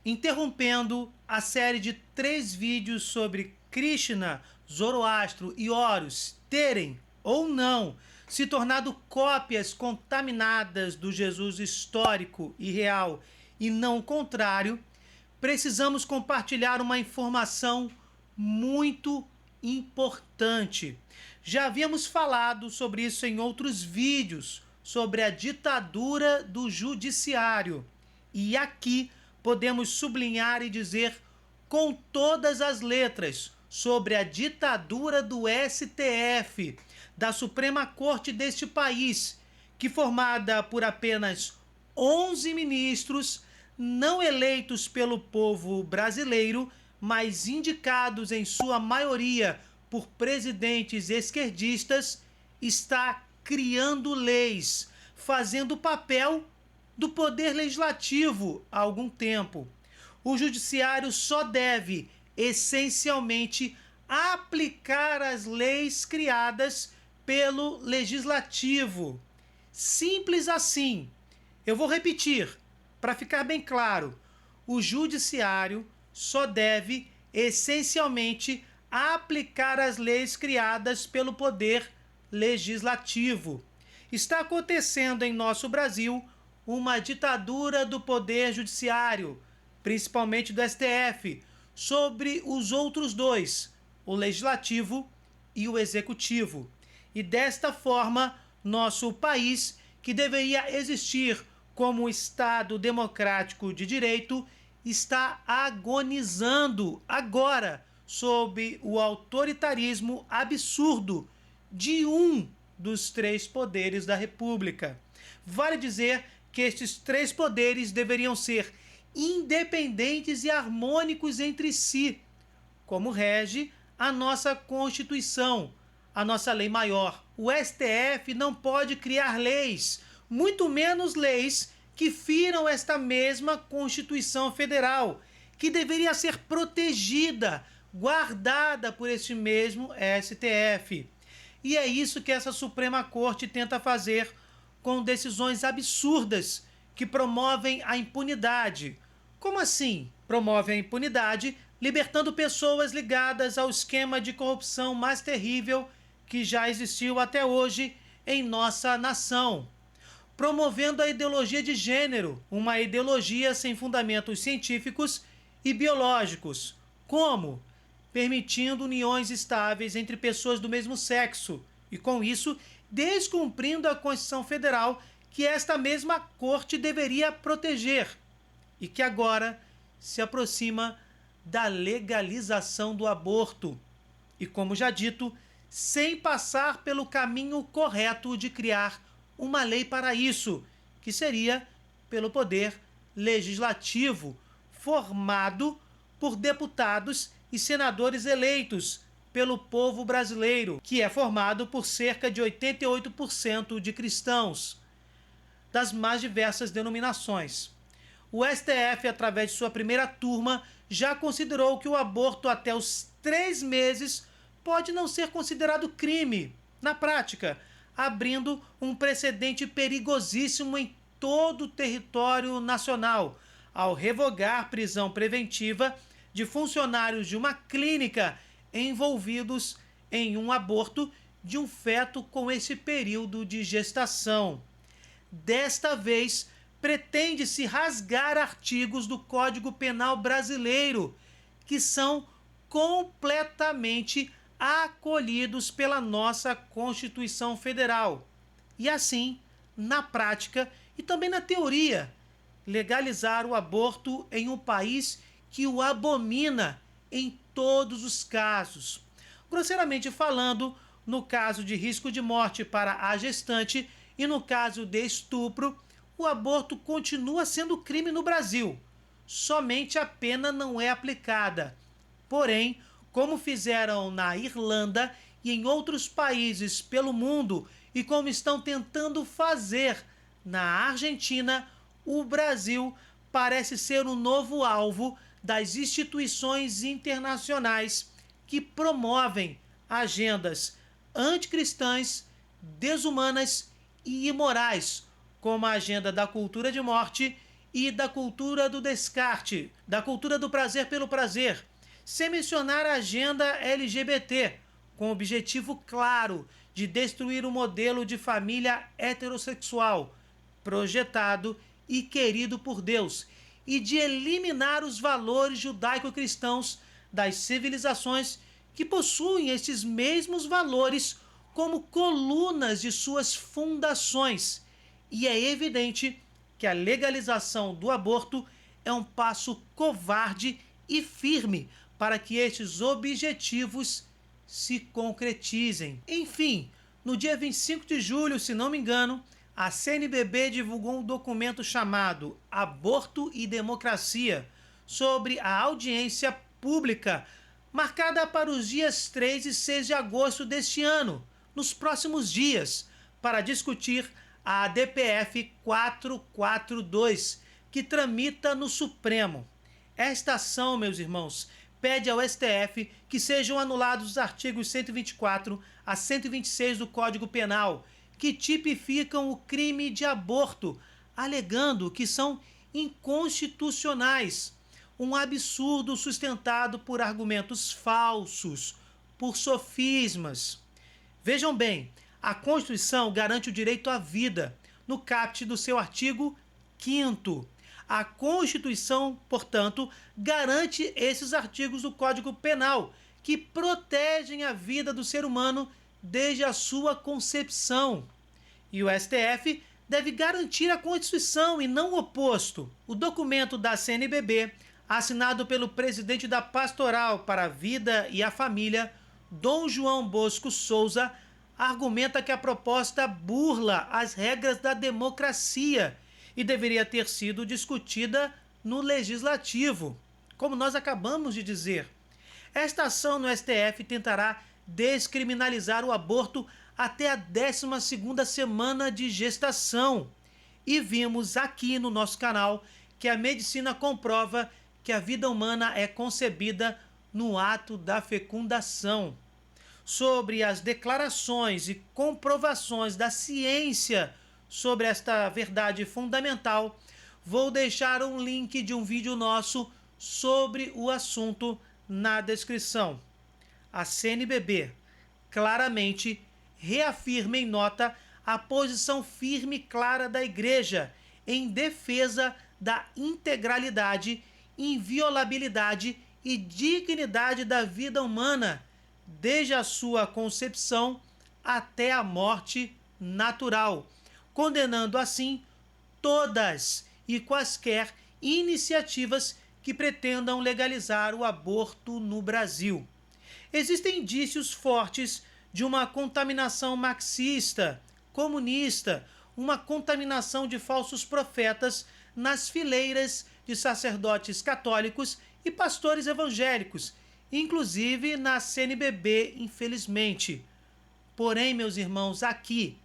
interrompendo a série de 3 vídeos sobre Krishna, Zoroastro e Horus terem ou não se tornado cópias contaminadas do Jesus histórico e real e não o contrário, precisamos compartilhar uma informação muito importante. Já havíamos falado sobre isso em outros vídeos, sobre a ditadura do judiciário. E aqui podemos sublinhar e dizer com todas as letras sobre a ditadura do STF, da Suprema Corte deste país, que formada por apenas 11 ministros, não eleitos pelo povo brasileiro, mas indicados em sua maioria por presidentes esquerdistas, está criando leis, fazendo o papel do poder legislativo há algum tempo. O judiciário só deve, essencialmente, aplicar as leis criadas pelo legislativo. Simples assim. Eu vou repetir, para ficar bem claro. O judiciário só deve, essencialmente, aplicar as leis criadas pelo poder legislativo. Está acontecendo em nosso Brasil uma ditadura do poder judiciário, principalmente do STF, sobre os outros dois, o legislativo e o executivo. E desta forma, nosso país, que deveria existir como Estado democrático de direito, está agonizando agora sob o autoritarismo absurdo de um dos 3 poderes da República. Vale dizer que estes 3 poderes deveriam ser independentes e harmônicos entre si, como rege a nossa Constituição, a nossa lei maior. O STF não pode criar leis, muito menos leis que firam esta mesma Constituição Federal, que deveria ser protegida, guardada por este mesmo STF. E é isso que essa Suprema Corte tenta fazer com decisões absurdas que promovem a impunidade. Como assim promovem a impunidade? Libertando pessoas ligadas ao esquema de corrupção mais terrível que já existiu até hoje em nossa nação. Promovendo a ideologia de gênero, uma ideologia sem fundamentos científicos e biológicos. Como? Permitindo uniões estáveis entre pessoas do mesmo sexo e, com isso, descumprindo a Constituição Federal que esta mesma Corte deveria proteger e que agora se aproxima da legalização do aborto. E, como já dito, sem passar pelo caminho correto de criar uma lei para isso, que seria pelo poder legislativo, formado por deputados e senadores eleitos pelo povo brasileiro, que é formado por cerca de 88% de cristãos, das mais diversas denominações. O STF, através de sua primeira turma, já considerou que o aborto até os 3 meses pode não ser considerado crime, na prática, abrindo um precedente perigosíssimo em todo o território nacional, ao revogar prisão preventiva de funcionários de uma clínica envolvidos em um aborto de um feto com esse período de gestação. Desta vez, pretende-se rasgar artigos do Código Penal brasileiro, que são completamente acolhidos pela nossa Constituição Federal. E assim, na prática e também na teoria, legalizar o aborto em um país que o abomina em todos os casos. Grosseiramente falando, no caso de risco de morte para a gestante e no caso de estupro, o aborto continua sendo crime no Brasil. Somente a pena não é aplicada. Porém, como fizeram na Irlanda e em outros países pelo mundo e como estão tentando fazer na Argentina, o Brasil parece ser um novo alvo das instituições internacionais que promovem agendas anticristãs, desumanas e imorais, como a agenda da cultura de morte e da cultura do descarte, da cultura do prazer pelo prazer, sem mencionar a agenda LGBT, com o objetivo claro de destruir o modelo de família heterossexual, projetado e querido por Deus, e de eliminar os valores judaico-cristãos das civilizações que possuem estes mesmos valores como colunas de suas fundações. E é evidente que a legalização do aborto é um passo covarde e firme para que estes objetivos se concretizem. Enfim, no dia 25 de julho, se não me engano, a CNBB divulgou um documento chamado Aborto e Democracia, sobre a audiência pública, marcada para os dias 3 e 6 de agosto deste ano, nos próximos dias, para discutir a DPF 442, que tramita no Supremo. Esta ação, meus irmãos, pede ao STF que sejam anulados os artigos 124 a 126 do Código Penal, que tipificam o crime de aborto, alegando que são inconstitucionais. Um absurdo sustentado por argumentos falsos, por sofismas. Vejam bem, a Constituição garante o direito à vida, no caput do seu artigo 5º. A Constituição, portanto, garante esses artigos do Código Penal, que protegem a vida do ser humano desde a sua concepção. E o STF deve garantir a Constituição e não o oposto. O documento da CNBB, assinado pelo presidente da Pastoral para a Vida e a Família, Dom João Bosco Souza, argumenta que a proposta burla as regras da democracia e deveria ter sido discutida no Legislativo, como nós acabamos de dizer. Esta ação no STF tentará descriminalizar o aborto até a 12ª semana de gestação. E vimos aqui no nosso canal que a medicina comprova que a vida humana é concebida no ato da fecundação. Sobre as declarações e comprovações da ciência sobre esta verdade fundamental, vou deixar um link de um vídeo nosso sobre o assunto na descrição. A CNBB claramente reafirma em nota a posição firme e clara da Igreja em defesa da integralidade, inviolabilidade e dignidade da vida humana, desde a sua concepção até a morte natural, condenando assim todas e quaisquer iniciativas que pretendam legalizar o aborto no Brasil. Existem indícios fortes de uma contaminação marxista, comunista, uma contaminação de falsos profetas nas fileiras de sacerdotes católicos e pastores evangélicos, inclusive na CNBB, infelizmente. Porém, meus irmãos, aqui,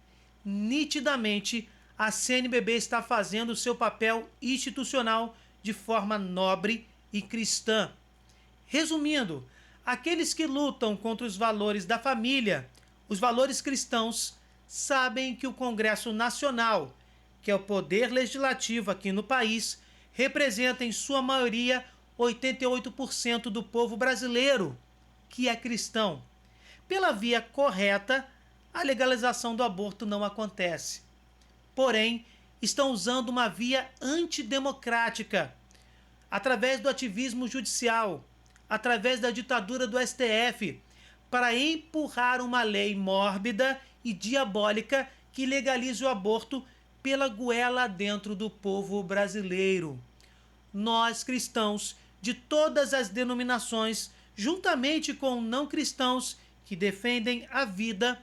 nitidamente, a CNBB está fazendo o seu papel institucional de forma nobre e cristã. Resumindo, aqueles que lutam contra os valores da família, os valores cristãos, sabem que o Congresso Nacional, que é o poder legislativo aqui no país, representa em sua maioria 88% do povo brasileiro, que é cristão. Pela via correta, a legalização do aborto não acontece. Porém, estão usando uma via antidemocrática, através do ativismo judicial, através da ditadura do STF, para empurrar uma lei mórbida e diabólica que legalize o aborto pela goela dentro do povo brasileiro. Nós, cristãos, de todas as denominações, juntamente com não cristãos que defendem a vida,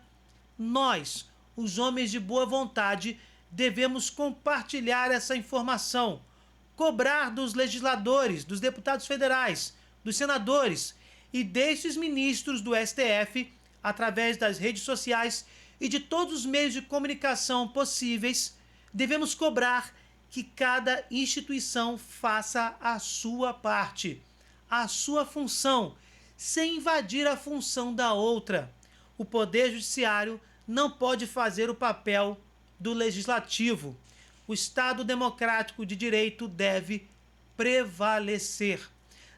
nós, os homens de boa vontade, devemos compartilhar essa informação, cobrar dos legisladores, dos deputados federais, dos senadores e destes ministros do STF, através das redes sociais e de todos os meios de comunicação possíveis, devemos cobrar que cada instituição faça a sua parte, a sua função, sem invadir a função da outra. O Poder Judiciário não pode fazer o papel do Legislativo. o Estado democrático de direito deve prevalecer.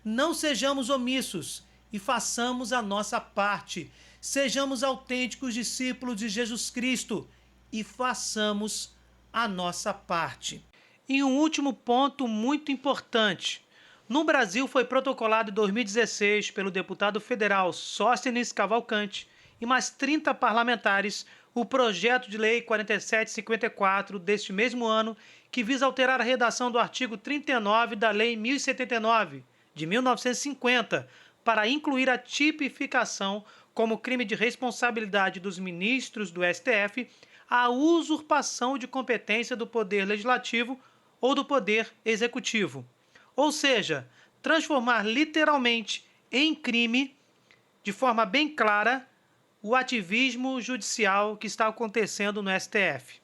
Não sejamos omissos e façamos a nossa parte. Sejamos autênticos discípulos de Jesus Cristo e façamos a nossa parte. E um último ponto muito importante. No Brasil foi protocolado em 2016 pelo deputado federal Sóstenes Cavalcante e mais 30 parlamentares o projeto de lei 4754 deste mesmo ano, que visa alterar a redação do artigo 39 da Lei 1079, de 1950, para incluir a tipificação como crime de responsabilidade dos ministros do STF a usurpação de competência do Poder Legislativo ou do Poder Executivo. Ou seja, transformar literalmente em crime, de forma bem clara, o ativismo judicial que está acontecendo no STF.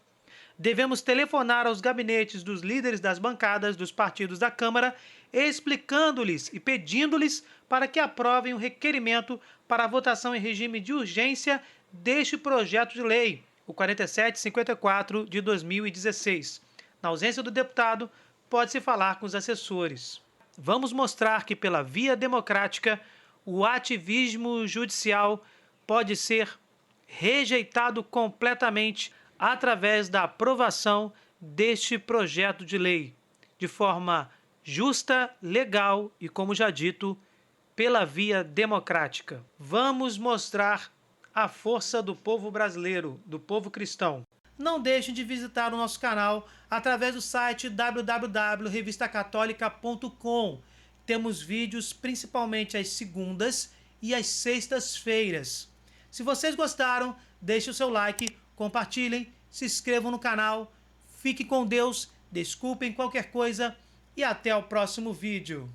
Devemos telefonar aos gabinetes dos líderes das bancadas dos partidos da Câmara, explicando-lhes e pedindo-lhes para que aprovem o requerimento para a votação em regime de urgência deste projeto de lei, o 4754 de 2016. Na ausência do deputado, pode-se falar com os assessores. Vamos mostrar que, pela via democrática, o ativismo judicial pode ser rejeitado completamente através da aprovação deste projeto de lei, de forma justa, legal e, como já dito, pela via democrática. Vamos mostrar a força do povo brasileiro, do povo cristão. Não deixem de visitar o nosso canal através do site www.revistacatólica.com. Temos vídeos principalmente às segundas e às sextas-feiras. Se vocês gostaram, deixem o seu like, compartilhem, se inscrevam no canal. Fiquem com Deus, desculpem qualquer coisa e até o próximo vídeo.